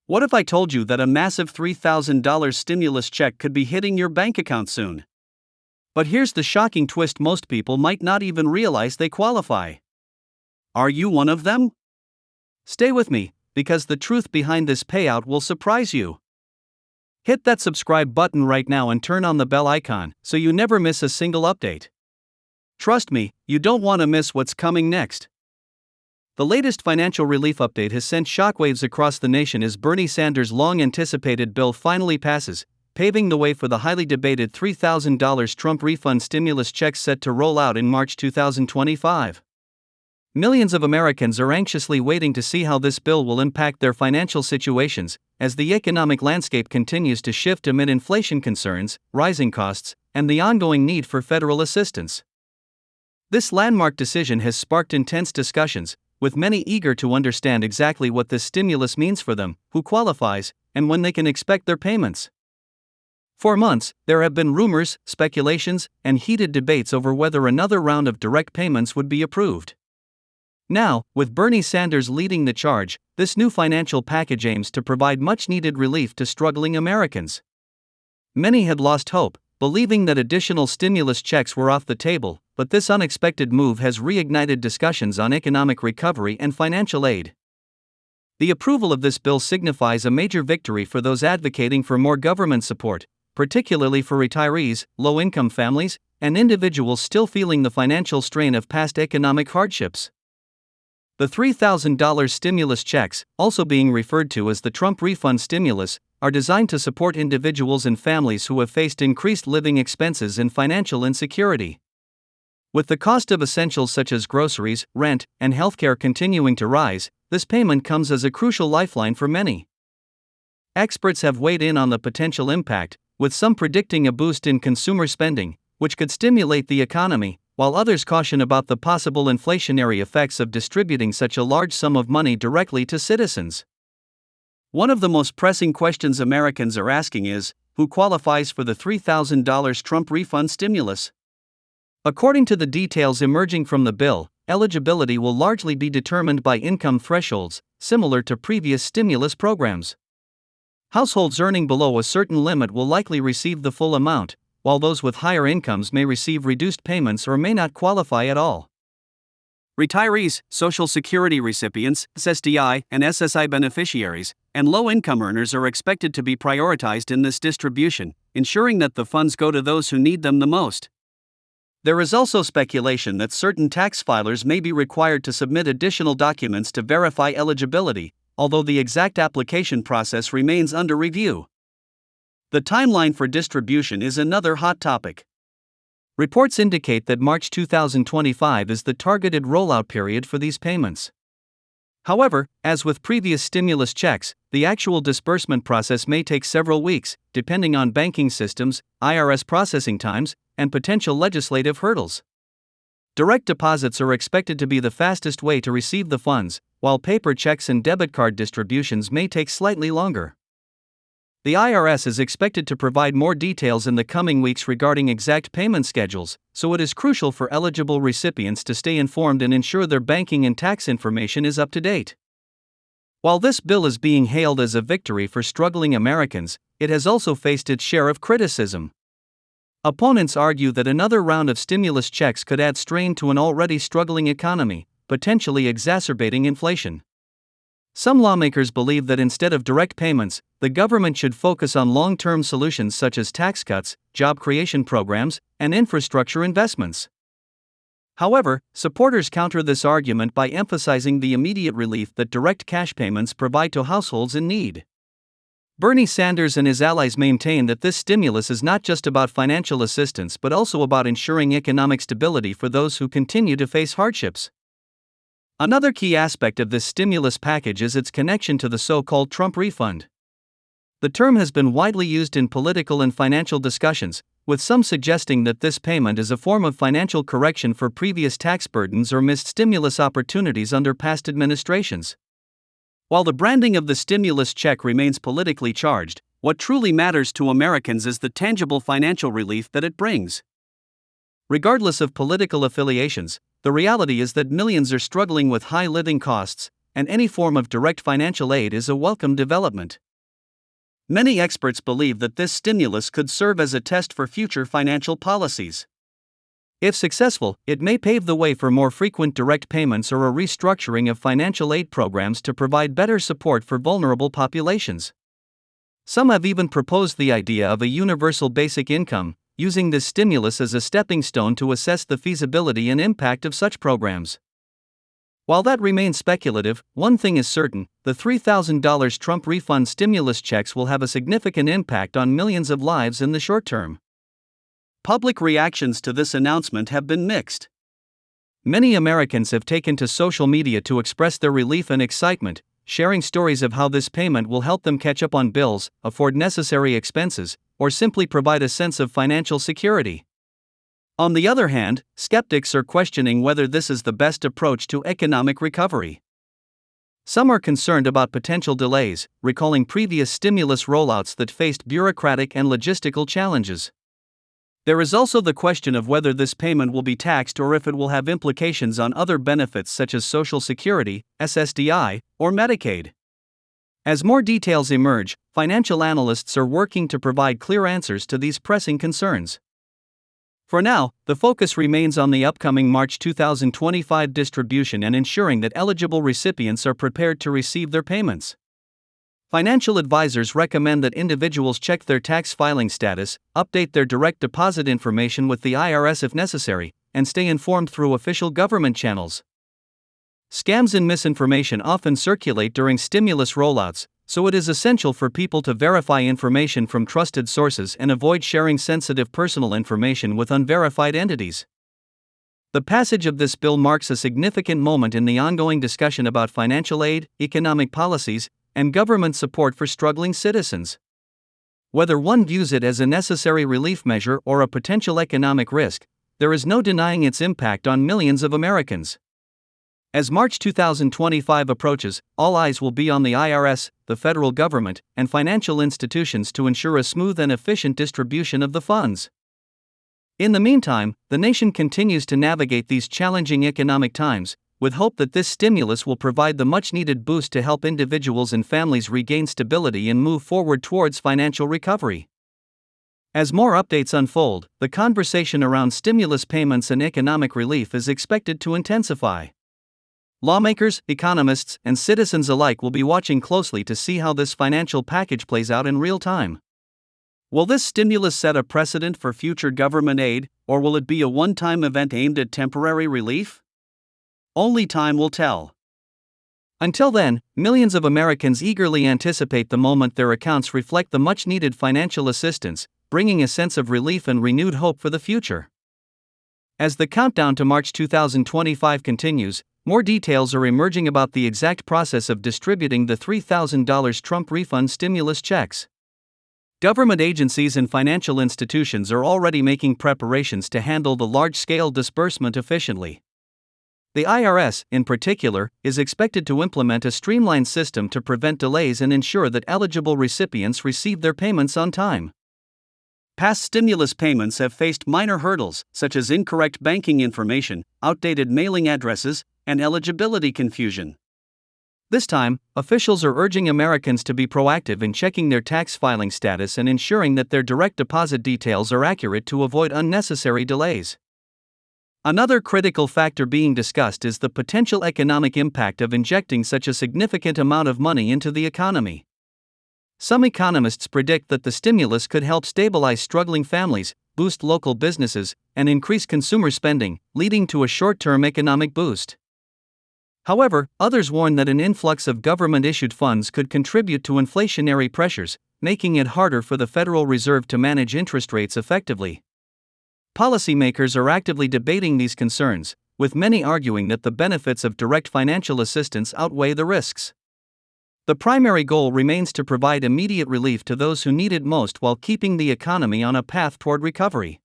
What if I told you that a massive $3,000 stimulus check could be hitting your bank account soon? But here's the shocking twist: most people might not even realize they qualify. Are you one of them? Stay with me, because the truth behind this payout will surprise you. Hit that subscribe button right now and turn on the bell icon so you never miss a single update. Trust me, you don't want to miss what's coming next. The latest financial relief update has sent shockwaves across the nation as Bernie Sanders' long-anticipated bill finally passes, paving the way for the highly debated $3,000 Trump refund stimulus check set to roll out in March 2025. Millions of Americans are anxiously waiting to see how this bill will impact their financial situations, as the economic landscape continues to shift amid inflation concerns, rising costs, and the ongoing need for federal assistance. This landmark decision has sparked intense discussions, with many eager to understand exactly what this stimulus means for them, who qualifies, and when they can expect their payments. For months, there have been rumors, speculations, and heated debates over whether another round of direct payments would be approved. Now, with Bernie Sanders leading the charge, this new financial package aims to provide much-needed relief to struggling Americans. Many had lost hope, believing that additional stimulus checks were off the table, but this unexpected move has reignited discussions on economic recovery and financial aid. The approval of this bill signifies a major victory for those advocating for more government support, particularly for retirees, low-income families, and individuals still feeling the financial strain of past economic hardships. The $3,000 stimulus checks, also being referred to as the Trump refund stimulus, are designed to support individuals and families who have faced increased living expenses and financial insecurity. With the cost of essentials such as groceries, rent, and healthcare continuing to rise, this payment comes as a crucial lifeline for many. Experts have weighed in on the potential impact, with some predicting a boost in consumer spending, which could stimulate the economy, while others caution about the possible inflationary effects of distributing such a large sum of money directly to citizens. One of the most pressing questions Americans are asking is, who qualifies for the $3,000 Trump refund stimulus? According to the details emerging from the bill, eligibility will largely be determined by income thresholds, similar to previous stimulus programs. Households earning below a certain limit will likely receive the full amount, while those with higher incomes may receive reduced payments or may not qualify at all. Retirees, Social Security recipients, SSDI and SSI beneficiaries, and low-income earners are expected to be prioritized in this distribution, ensuring that the funds go to those who need them the most. There is also speculation that certain tax filers may be required to submit additional documents to verify eligibility, although the exact application process remains under review. The timeline for distribution is another hot topic. Reports indicate that March 2025 is the targeted rollout period for these payments. However, as with previous stimulus checks, the actual disbursement process may take several weeks, depending on banking systems, IRS processing times, and potential legislative hurdles. Direct deposits are expected to be the fastest way to receive the funds, while paper checks and debit card distributions may take slightly longer. The IRS is expected to provide more details in the coming weeks regarding exact payment schedules, so it is crucial for eligible recipients to stay informed and ensure their banking and tax information is up to date. While this bill is being hailed as a victory for struggling Americans, it has also faced its share of criticism. Opponents argue that another round of stimulus checks could add strain to an already struggling economy, potentially exacerbating inflation. Some lawmakers believe that instead of direct payments, the government should focus on long-term solutions such as tax cuts, job creation programs, and infrastructure investments. However, supporters counter this argument by emphasizing the immediate relief that direct cash payments provide to households in need. Bernie Sanders and his allies maintain that this stimulus is not just about financial assistance but also about ensuring economic stability for those who continue to face hardships. Another key aspect of this stimulus package is its connection to the so-called Trump refund. The term has been widely used in political and financial discussions, with some suggesting that this payment is a form of financial correction for previous tax burdens or missed stimulus opportunities under past administrations. While the branding of the stimulus check remains politically charged, what truly matters to Americans is the tangible financial relief that it brings. Regardless of political affiliations, the reality is that millions are struggling with high living costs, and any form of direct financial aid is a welcome development. Many experts believe that this stimulus could serve as a test for future financial policies. If successful, it may pave the way for more frequent direct payments or a restructuring of financial aid programs to provide better support for vulnerable populations. Some have even proposed the idea of a universal basic income, using this stimulus as a stepping stone to assess the feasibility and impact of such programs. While that remains speculative, one thing is certain: the $3,000 Trump refund stimulus checks will have a significant impact on millions of lives in the short term. Public reactions to this announcement have been mixed. Many Americans have taken to social media to express their relief and excitement, sharing stories of how this payment will help them catch up on bills, afford necessary expenses, or simply provide a sense of financial security. On the other hand, skeptics are questioning whether this is the best approach to economic recovery. Some are concerned about potential delays, recalling previous stimulus rollouts that faced bureaucratic and logistical challenges. There is also the question of whether this payment will be taxed or if it will have implications on other benefits such as Social Security, SSDI, or Medicaid. As more details emerge, financial analysts are working to provide clear answers to these pressing concerns. For now, the focus remains on the upcoming March 2025 distribution and ensuring that eligible recipients are prepared to receive their payments. Financial advisors recommend that individuals check their tax filing status, update their direct deposit information with the IRS if necessary, and stay informed through official government channels. Scams and misinformation often circulate during stimulus rollouts, so it is essential for people to verify information from trusted sources and avoid sharing sensitive personal information with unverified entities. The passage of this bill marks a significant moment in the ongoing discussion about financial aid, economic policies, and government support for struggling citizens. Whether one views it as a necessary relief measure or a potential economic risk, there is no denying its impact on millions of Americans. As March 2025 approaches, all eyes will be on the IRS, the federal government, and financial institutions to ensure a smooth and efficient distribution of the funds. In the meantime, the nation continues to navigate these challenging economic times, with hope that this stimulus will provide the much-needed boost to help individuals and families regain stability and move forward towards financial recovery. As more updates unfold, the conversation around stimulus payments and economic relief is expected to intensify. Lawmakers, economists, and citizens alike will be watching closely to see how this financial package plays out in real time. Will this stimulus set a precedent for future government aid, or will it be a one-time event aimed at temporary relief? Only time will tell. Until then, millions of Americans eagerly anticipate the moment their accounts reflect the much-needed financial assistance, bringing a sense of relief and renewed hope for the future. As the countdown to March 2025 continues, more details are emerging about the exact process of distributing the $3,000 Trump refund stimulus checks. Government agencies and financial institutions are already making preparations to handle the large-scale disbursement efficiently. The IRS, in particular, is expected to implement a streamlined system to prevent delays and ensure that eligible recipients receive their payments on time. Past stimulus payments have faced minor hurdles, such as incorrect banking information, outdated mailing addresses, and eligibility confusion. This time, officials are urging Americans to be proactive in checking their tax filing status and ensuring that their direct deposit details are accurate to avoid unnecessary delays. Another critical factor being discussed is the potential economic impact of injecting such a significant amount of money into the economy. Some economists predict that the stimulus could help stabilize struggling families, boost local businesses, and increase consumer spending, leading to a short-term economic boost. However, others warn that an influx of government-issued funds could contribute to inflationary pressures, making it harder for the Federal Reserve to manage interest rates effectively. Policymakers are actively debating these concerns, with many arguing that the benefits of direct financial assistance outweigh the risks. The primary goal remains to provide immediate relief to those who need it most while keeping the economy on a path toward recovery.